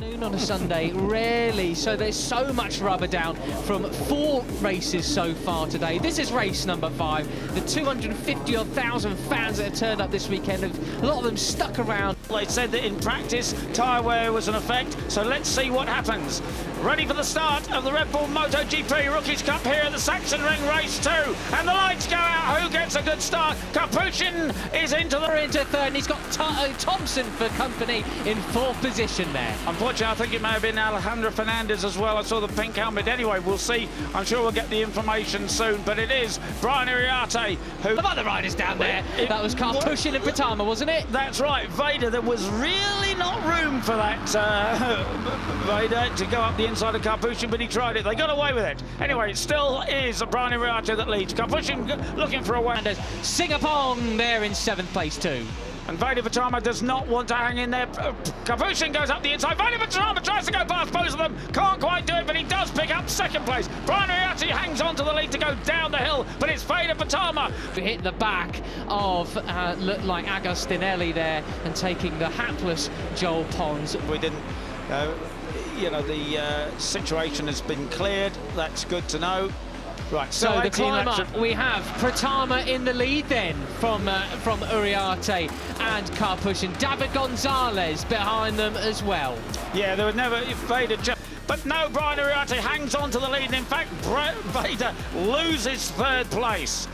Noon on a Sunday, rarely. So there's so much rubber down from 4 races so far today. This is race number 5. The 250,000 fans that have turned up this weekend, a lot of them stuck around. They said that in practice, tyre wear was an effect, so let's see what happens. Ready for the start of the Red Bull MotoGP Rookies Cup here at the Saxon Ring Race 2. And the lights go out. Who gets a good start? Capuchin is into third, and he's got Thompson for company in 4th position there. Unfortunately, I think it may have been Alejandro Fernandez as well. I saw the pink helmet. Anyway, we'll see. I'm sure we'll get the information soon. But it is Brian Iriarte who... The other riders down there. That was Capuchin and Pratama, wasn't it? That's right. Veda, there was really not room for that Veda to go up the inside of Capuchin, but he tried it. They got away with it. Anyway, it still is Brian Iriarte that leads. Capuchin looking for a win. Singapong there in 7th place too. And Veda Pratama does not want to hang in there. Capuchin goes up the inside. Veda Pratama tries to go past both of them. Can't quite do it, but he does pick up 2nd place. Brian Iriarte hangs on to the lead to go down the hill, but it's Veda Pratama. We hit the back of, looked like Agostinelli there, and taking the hapless Joel Pons. We didn't, you know, the situation has been cleared. That's good to know. Right, so the climb up, we have Pratama in the lead then from Iriarte and Capuchin. David Gonzalez behind them as well. Yeah, there was never Veda just... But no, Brian Iriarte hangs on to the lead, and in fact, Veda loses 3rd place.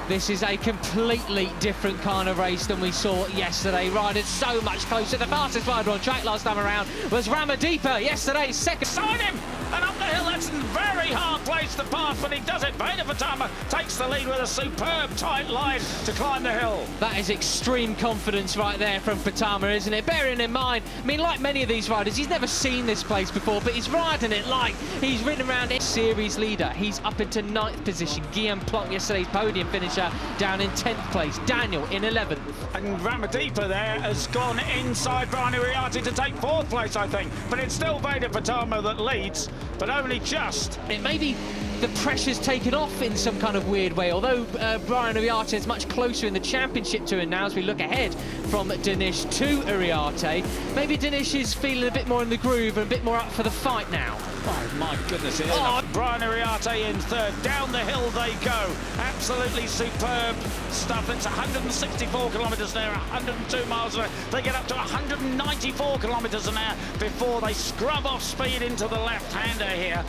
This is a completely different kind of race than we saw yesterday. Riders so much closer. The fastest rider on track last time around was Ramadipa, yesterday's 2nd. Side him! And up the hill, that's a very hard place to pass, but he does it. Veda Pratama takes the lead with a superb tight line to climb the hill. That is extreme confidence right there from Pratama, isn't it? Bearing in mind, I mean, like many of these riders, he's never seen this place before, but he's riding it like he's ridden around it. Series leader, he's up into 9th position. Guillaume Plot, yesterday's podium finisher, down in 10th place. Daniel in 11th. And Ramadipa there has gone inside Brian Iriarte to take 4th place, I think. But it's still Veda Pratama that leads, but only just. It may be the pressure's taken off in some kind of weird way, although Brian Iriarte is much closer in the championship to him now as we look ahead from Danish to Iriarte. Maybe Danish is feeling a bit more in the groove and a bit more up for the fight now. Oh my goodness, it is. Brian Iriarte in 3rd. Down the hill they go. Absolutely superb stuff. It's 164 kilometres an hour, 102 miles an hour. They get up to 194 kilometres an hour before they scrub off speed into the left-hander here.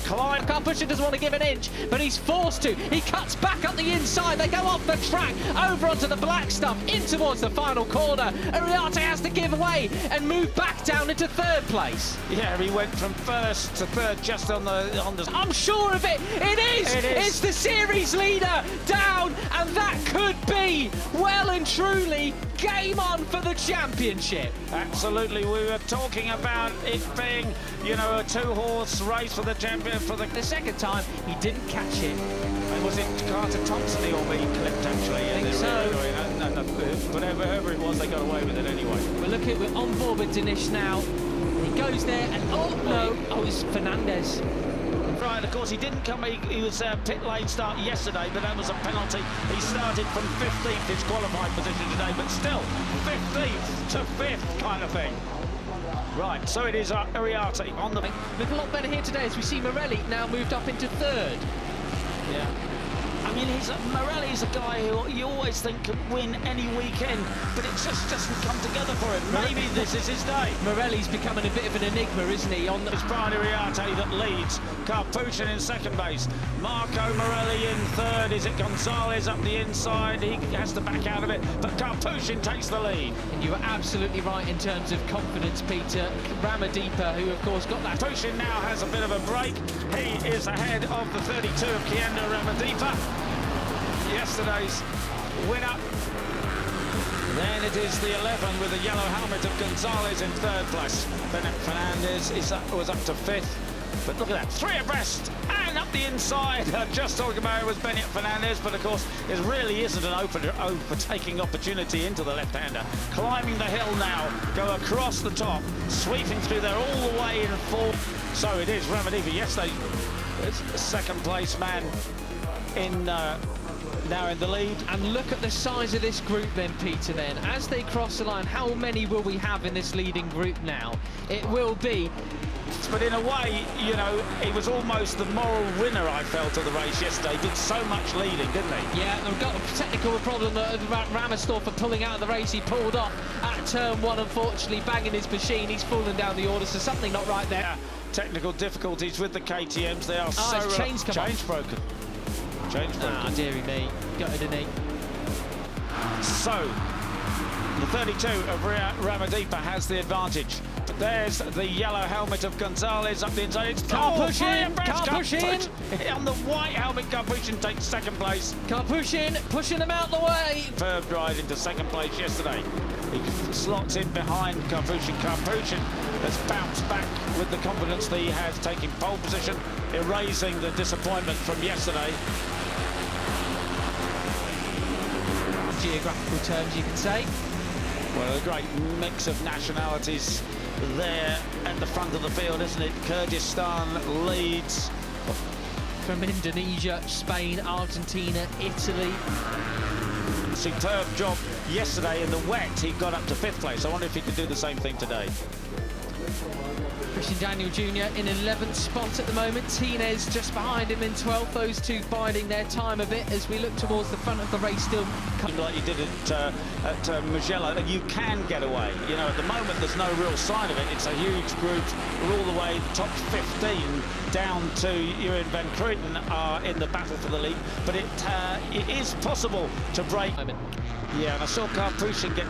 Capuchin doesn't want to give an inch, but he's forced to. He cuts back up the inside. They go off the track, over onto the black stuff, in towards the final corner. Iriarte has to give away and move back down into 3rd place. Yeah, he went from 1st to 3rd just on the... I'm sure of it. It is. It's the series leader down, and that could be well and truly game on for the championship. Absolutely. We were talking about it being, you know, a 2-horse race for the champion. For the 2nd time, he didn't catch it. And was it Carter Thompson he all being clipped, actually? I think so. No, whoever it was, they got away with it anyway. We're on board with Danish now. He goes there, and oh, it's Fernandez. Right, of course, he didn't come, he was pit lane start yesterday, but that was a penalty. He started from 15th, his qualifying position today, but still, 15th to 5th kind of thing. Right, so it is Iriarte on the... Look a lot better here today as we see Morelli now moved up into 3rd. Yeah. I mean, Morelli's a guy who you always think could win any weekend, but it just doesn't come together for him. Maybe this is his day. Morelli's becoming a bit of an enigma, isn't he? It's Brian Iriarte that leads. Capuchin in 2nd base. Marco Morelli in 3rd. Is it Gonzalez up the inside? He has to back out of it, but Capuchin takes the lead. And you were absolutely right in terms of confidence, Peter. Ramadipa, who of course got that. Capuchin now has a bit of a break. He is ahead of the 32 of Kienda Ramadipa. Yesterday's winner. Then it is the 11 with the yellow helmet of Gonzalez in 3rd place. Bennett Fernandez was up to 5th. But look at that, 3 abreast and up the inside. Just talking about it was Bennett Fernandez, but of course it really isn't an overtaking opportunity into the left-hander. Climbing the hill now, go across the top, sweeping through there all the way in 4th. So it is Ramadipa. Yesterday, it's the 2nd place man in now in the lead. And look at the size of this group then, Peter, then. As they cross the line, how many will we have in this leading group now? It will be... But in a way, you know, he was almost the moral winner, I felt, of the race yesterday. He did so much leading, didn't he? Yeah, we've got a technical problem that Ramersdorf for pulling out of the race. He pulled off at turn 1, unfortunately, banging his machine. He's fallen down the order, so something not right there. Yeah, technical difficulties with the KTMs. They are so... his chain's come Chain's broken. Chain's broken. Ah, dearie me. Gutted, didn't he? So, the 32 of Ramadipa has the advantage. But there's the yellow helmet of Gonzalez up the inside. It's Karpushin! On the white helmet, Karpushin takes second place. Karpushin pushing him out the way. Superb ride into second place yesterday. He slots in behind Karpushin. Karpushin has bounced back with the confidence that he has, taking pole position, erasing the disappointment from yesterday. Geographical terms, you can say. Well, a great mix of nationalities there at the front of the field, isn't it? Kyrgyzstan leads. From Indonesia, Spain, Argentina, Italy. Superb job yesterday in the wet. He got up to 5th place. I wonder if he could do the same thing today. Christian Daniel Jr. in 11th spot at the moment. Tinez just behind him in 12th. Those two biding their time a bit as we look towards the front of the race still. Like you did at Mugello, and you can get away. You know, at the moment there's no real sign of it. It's a huge group. We're all the way, the top 15 down to Ewan van Kruijten are in the battle for the lead. But it is possible to break. Yeah, and I saw Karpushin get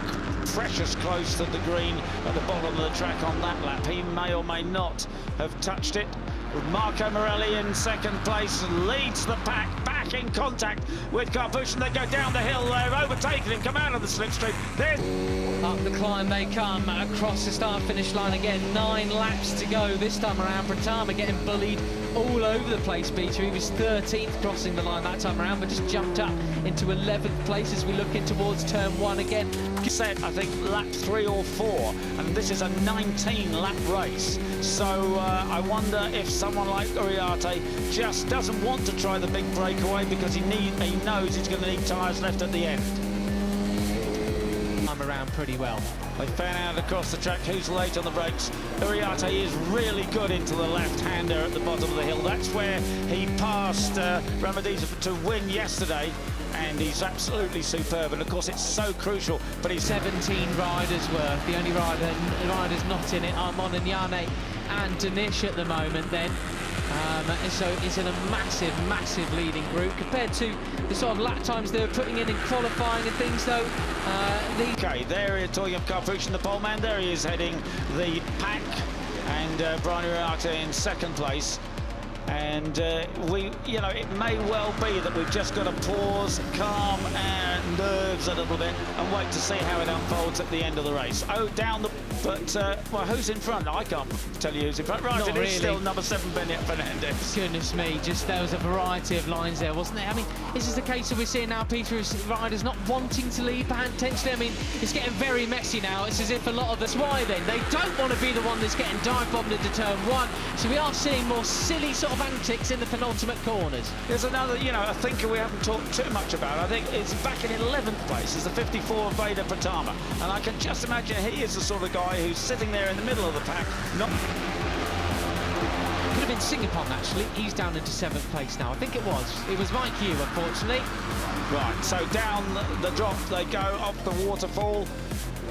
precious close to the green at the bottom of the track on that lap. He may or may not have touched it. Marco Morelli in second place leads the pack, back in contact with Karpushin. They go down the hill, they've overtaken him, come out of the slipstream. Then up the climb they come, across the start-finish line again. 9 laps to go this time around. Pratama getting bullied all over the place, Peter. He was 13th crossing the line that time around, but just jumped up into 11th place as we look in towards turn 1 again. Set, I think, lap 3 or 4, and this is a 19-lap race. So I wonder if someone like Uriarte just doesn't want to try the big breakaway because he knows he's going to need tyres left at the end. I'm around pretty well. They fan out across the track. Who's late on the brakes? Uriarte is really good into the left-hander at the bottom of the hill. That's where he passed Ramadipa to win yesterday, and he's absolutely superb. And of course, it's so crucial. But he's 17 riders worth. The only riders not in it are Monignane and Danish at the moment. Then. So it's in a massive leading group compared to the sort of lap times they were putting in qualifying and things, though. Okay, there he is talking of Karpushin, the pole man. There he is heading the pack, and Brian Uriarte in second place. And you know, it may well be that we've just got to pause, calm our nerves a little bit, and wait to see how it unfolds at the end of the race. Oh, down the... But, well, who's in front? I can't tell you who's in front. Right, Not it really. is still number 7, Bennett Fernandez. Goodness me, just there was a variety of lines there, wasn't there? I mean, this is the case that we're seeing now, Peter, is riders not wanting to lead potentially. I mean, it's getting very messy now. It's as if a lot of us, why then? They don't want to be the one that's getting dive-bombed into turn 1. So we are seeing more silly sort of antics in the penultimate corners. There's another, you know, a thinker we haven't talked too much about. I think it's back in 11th place is the 54 Veda Pratama. And I can just imagine he is the sort of guy who's sitting there in the middle of the pack, not... Could have been Singapore, actually. He's down into 7th place now. I think it was. It was Mike Hugh, unfortunately. Right, so down the drop they go, off the waterfall.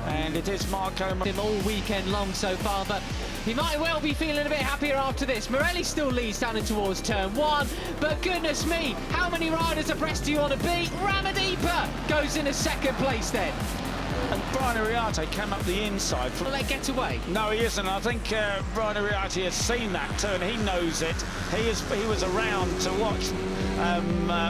And it is Marco... Him all weekend long so far, but he might well be feeling a bit happier after this. Morelli still leads down in towards turn 1, but goodness me, how many riders abreast do you want to be? Ramadipa goes into 2nd place then. And Brian Uriarte came up the inside. Will they get away? No, he isn't. I think Brian Uriarte has seen that too, and he knows it. He was around to watch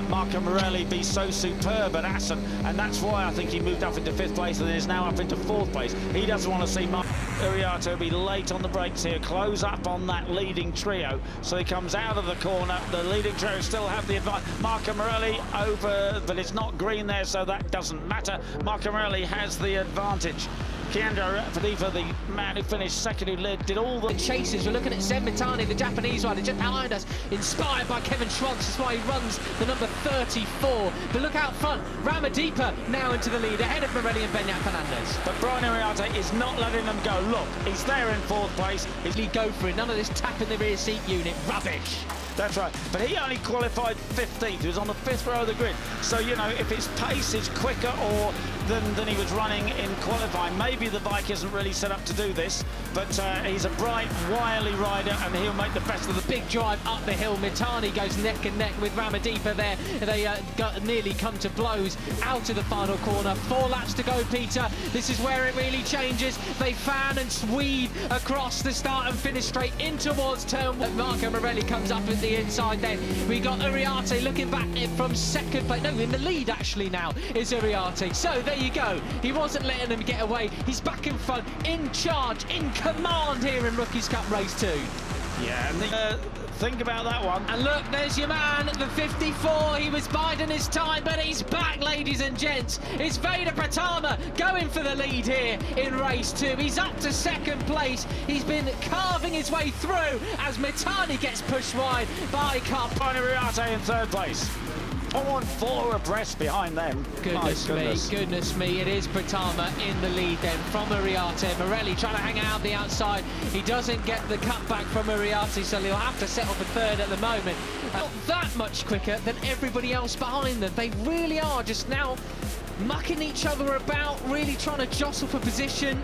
Marco Morelli be so superb at Assen, and that's why I think he moved up into 5th place and is now up into 4th place. He doesn't want to see Uriarte be late on the brakes here, close up on that leading trio. So he comes out of the corner. The leading trio still have the advantage. Marco Morelli over, but it's not green there, so that doesn't matter. Marco Morelli has the advantage. Kianda Ramadita, the man who finished second, who did all the chasers. We're looking at Zen Mitani, the Japanese rider, just behind us, inspired by Kevin Schwantz. That's why he runs the number 34. But look out front, Ramadita now into the lead, ahead of Morelli and Benyat Fernandez. But Brian Iriarte is not letting them go. Look, he's there in fourth place. He go for it. None of this tap in the rear seat unit. Rubbish. That's right. But he only qualified 15th. He was on the 5th row of the grid. So, you know, if his pace is quicker or than he was running in qualifying, maybe the bike isn't really set up to do this. But he's a bright, wily rider, and he'll make the best of the big drive up the hill. Mitani goes neck and neck with Ramadita there. They nearly come to blows out of the final corner. 4 laps to go, Peter. This is where it really changes. They fan and weave across the start and finish straight in towards turn 1. Marco Morelli comes up at the inside then. We got Iriarte looking back from second place. No, in the lead actually now is Iriarte. So there you go. He wasn't letting them get away. He's back in front, in charge, in command here in Rookies Cup Race 2. Yeah, and think about that one. And look, there's your man, the 54. He was biding his time, but he's back, ladies and gents. It's Veda Pratama going for the lead here in race 2. He's up to second place. He's been carving his way through as Mitani gets pushed wide by Cup. Iriarte in third place. On 4 abreast behind them. Goodness me, it is Pratama in the lead then from Iriarte. Morelli trying to hang out the outside. He doesn't get the cutback from Iriarte, so he'll have to settle for third at the moment. Not that much quicker than everybody else behind them. They really are just now mucking each other about, really trying to jostle for position.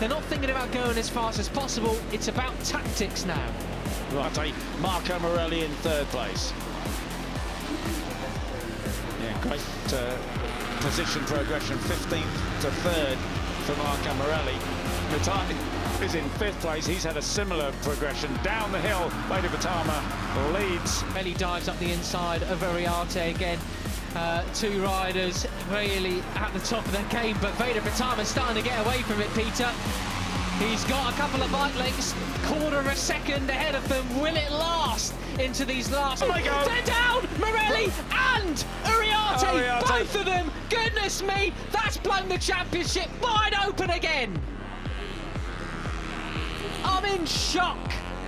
They're not thinking about going as fast as possible. It's about tactics now. Right, Marco Morelli in third place. Great position progression, 15th to 3rd for Marco Morelli. Mitani is in 5th place. He's had a similar progression down the hill. Veda Pratama leads. Morelli dives up the inside of Iriarte again. 2 riders really at the top of their game, but Veda Pratama's starting to get away from it, Peter. He's got a couple of bike lengths, quarter of a second ahead of them. Will it last into these last? Oh my God! They're down! Morelli and Iriarte, both of them. Goodness me, that's blown the championship wide open again. I'm in shock.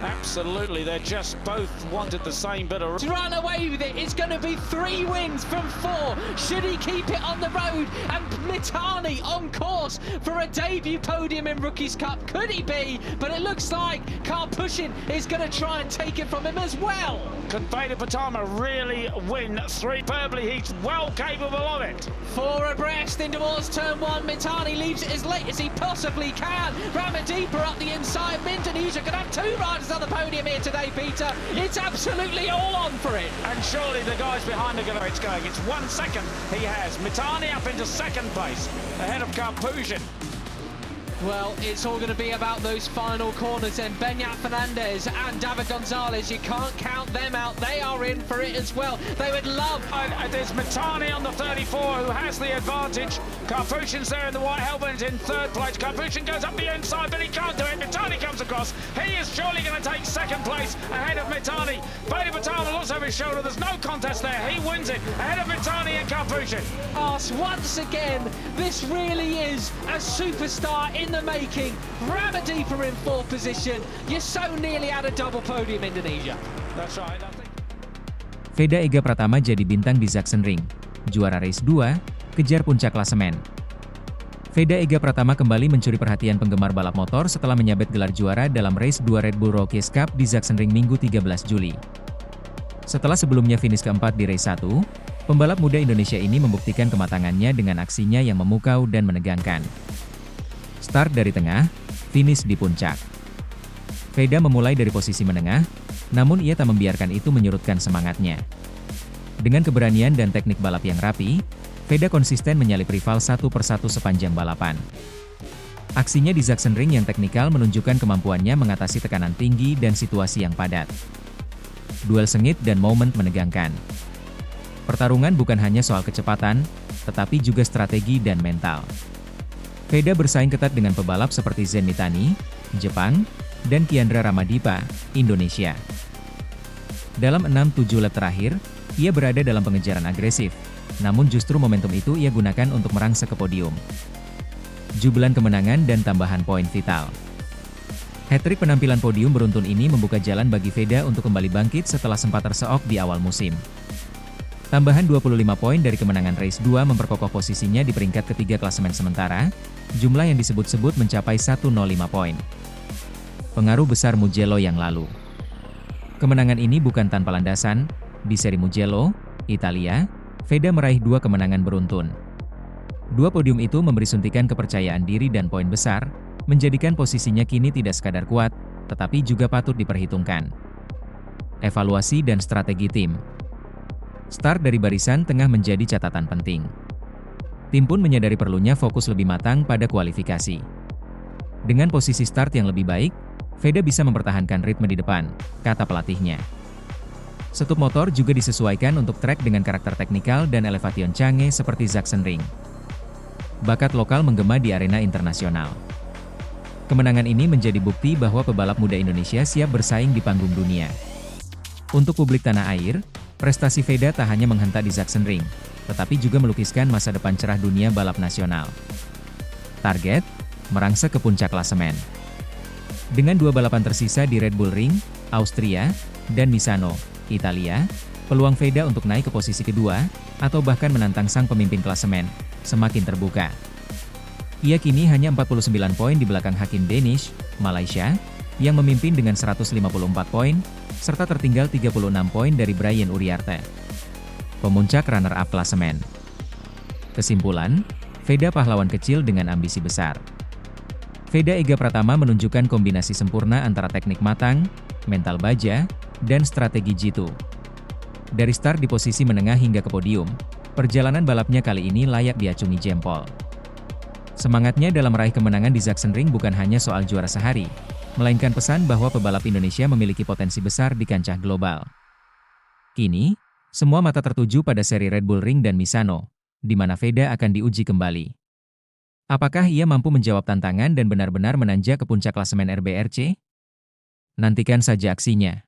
Absolutely, they just both wanted the same bit of... Run away with it. It's going to be 3 wins from 4. Should he keep it on the road? And Mitani on course for a debut podium in Rookies Cup. Could he be? But it looks like Karpushin is going to try and take it from him as well. Can Veda Pratama really win 3? Superbly, he's well capable of it. 4 abreast in towards turn 1. Mitani leaves it as late as he possibly can. Ramadita up the inside. Indonesia could have 2 riders on the podium here today, Peter. It's absolutely all on for it. And surely the guys behind are going to... It's going. It's 1 second he has. Mitani up into second place, ahead of Karpushin. Well, it's all going to be about those final corners and Benyat Fernandez and David Gonzalez. You can't count them out. They are in for it as well. They would love... There's Mitani on the 34 who has the advantage. Karpushin's there in the white helmet in third place. Karpushin goes up the inside, but he can't do it. Mitani comes across. He is surely going to take second place ahead of Mitani. Veda Pratama looks over his shoulder. There's no contest there. He wins it ahead of Mitani and Karpushin. Once again, this really is a superstar in the making. Ramadita in 4th position. You're so nearly at a double podium, Indonesia. That's right. Veda Ega Pratama jadi bintang di Sachsenring. Juara race 2, kejar puncak klasemen. Veda Ega Pratama kembali mencuri perhatian penggemar balap motor setelah menyabet gelar juara dalam race 2 Red Bull Rookies Cup di Sachsenring Minggu 13 Juli. Setelah sebelumnya finish keempat di race 1, pembalap muda Indonesia ini membuktikan kematangannya dengan aksinya yang memukau dan menegangkan. Start dari tengah, finish di puncak. Veda memulai dari posisi menengah, namun ia tak membiarkan itu menyurutkan semangatnya. Dengan keberanian dan teknik balap yang rapi, Veda konsisten menyalip rival satu persatu sepanjang balapan. Aksinya di Sachsenring yang teknikal menunjukkan kemampuannya mengatasi tekanan tinggi dan situasi yang padat. Duel sengit dan momen menegangkan. Pertarungan bukan hanya soal kecepatan, tetapi juga strategi dan mental. Veda bersaing ketat dengan pebalap seperti Zen Mitani, Jepang, dan Kiandra Ramadita, Indonesia. Dalam 6-7 lap terakhir, ia berada dalam pengejaran agresif, namun justru momentum itu ia gunakan untuk merangsek ke podium. jubilan kemenangan dan tambahan poin vital. Hat-trick penampilan podium beruntun ini membuka jalan bagi Veda untuk kembali bangkit setelah sempat terseok di awal musim. Tambahan 25 poin dari kemenangan race 2 memperkokoh posisinya di peringkat ketiga klasemen sementara, jumlah yang disebut-sebut mencapai 105 poin. Pengaruh besar Mugello yang lalu. Kemenangan ini bukan tanpa landasan. Di seri Mugello, Italia, Veda meraih 2 kemenangan beruntun. 2 podium itu memberi suntikan kepercayaan diri dan poin besar, menjadikan posisinya kini tidak sekadar kuat, tetapi juga patut diperhitungkan. Evaluasi dan strategi tim. Start dari barisan tengah menjadi catatan penting. Tim pun menyadari perlunya fokus lebih matang pada kualifikasi. Dengan posisi start yang lebih baik, Veda bisa mempertahankan ritme di depan, kata pelatihnya. Setup motor juga disesuaikan untuk trek dengan karakter teknikal dan elevation canggih seperti Sachsenring. Bakat lokal menggema di arena internasional. Kemenangan ini menjadi bukti bahwa pebalap muda Indonesia siap bersaing di panggung dunia. Untuk publik tanah air, prestasi Veda tak hanya menghentak di Sachsenring, tetapi juga melukiskan masa depan cerah dunia balap nasional. Target, merangsek ke puncak klasemen. Dengan 2 balapan tersisa di Red Bull Ring, Austria, dan Misano, Italia, peluang Veda untuk naik ke posisi kedua, atau bahkan menantang sang pemimpin klasemen, semakin terbuka. Ia kini hanya 49 poin di belakang Hakim Danish, Malaysia, yang memimpin dengan 154 poin, serta tertinggal 36 poin dari Brian Uriarte. Pemuncak runner-up klasemen. Kesimpulan, Veda pahlawan kecil dengan ambisi besar. Veda Ega Pratama menunjukkan kombinasi sempurna antara teknik matang, mental baja, dan strategi jitu. Dari start di posisi menengah hingga ke podium, perjalanan balapnya kali ini layak diacungi jempol. Semangatnya dalam meraih kemenangan di Sachsenring bukan hanya soal juara sehari, melainkan pesan bahwa pebalap Indonesia memiliki potensi besar di kancah global. Kini, semua mata tertuju pada seri Red Bull Ring dan Misano, di mana Veda akan diuji kembali. Apakah ia mampu menjawab tantangan dan benar-benar menanjak ke puncak klasemen RBRC? Nantikan saja aksinya.